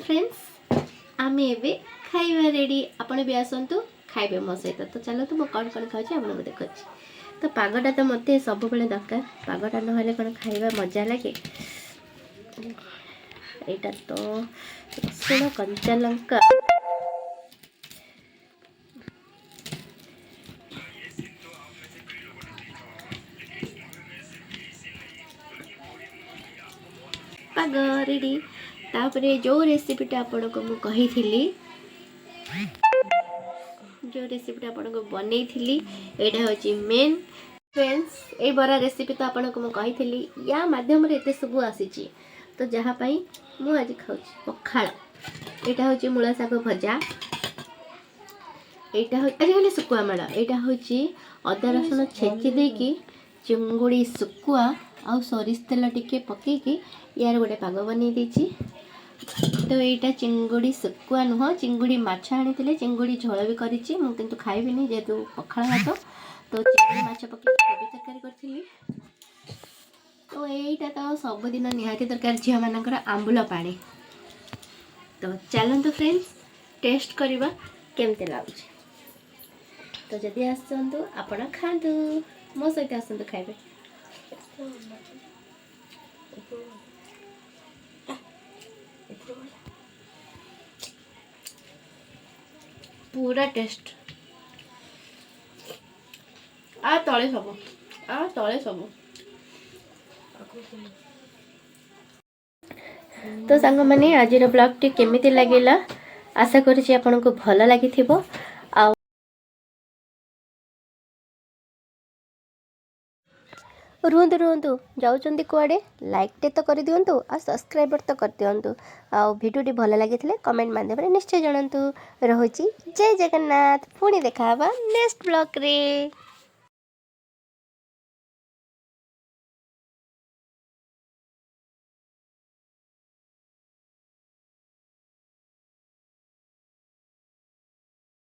Friends आम एवं खाइबा रेडी आपण भी आसतु खाइबे मो सहित। तो चलतु मो कौन कौन खाऊँ आपको देखुँ। तो पागटा तो मत सब दरकार पागटा ना कौन खाइबा मजा लगे। यहाँ तो रसुण कंचा लंका पाग रेडी। तापरे जो रेसिपीटा आपन को मु कही थी जो रेसिपीटा आपन को बनै थी एटा होची मेन फ्रेंड्स। ए बरा रेसिपी तो आपन को मु कही थी या माध्यम रे एते सब आसीची। तो जहा पई मु आज खाउची पखाळ। एटा होची मूला साग भजा। एटा हो सुकुआ माड़ा। एटा होची अदा रसुण छेची देकी चिंगुड़ी सुकुआ आउ सोरिष तेल टिके पकेकी यार गोटे पाग बनी देची। तो यहाँ चिंगुड़ी सुकुआ नुह चिंगुड़ी माछ आनी चिंगुड़ी झोल भी करी मु किंतु खाइबिनी जेहेतु पखाळ भात। तो चिंगुड़ी माछ पके कोबी तरकारी करी। तो यहाँ तो सबुदिन निहाती दरकार झील मानकर आंबुल पानी। तो चलतु फ्रेंड्स टेस्ट करवा केमती लगुच। तो जदि आसतु आपण खातु मो सहित आसतु खाइबे। पूरा टेस्ट आ तले सब तो सांग माने आज ब्लॉग टी केमिति लागिला आशा करी आपन को भल लगी थिबो। रुहतु रुहतु जाऊँच कुआड़े लाइक टे तो कर दिंतु आ सब्सक्राइबर तो कर दिंतु। आ भिडियोटी भल लगी कमेंट माध्यम निश्चय जनातु। रहुची जय जगन्नाथ। पुणी देखा नेक्स्ट ब्लॉग रे।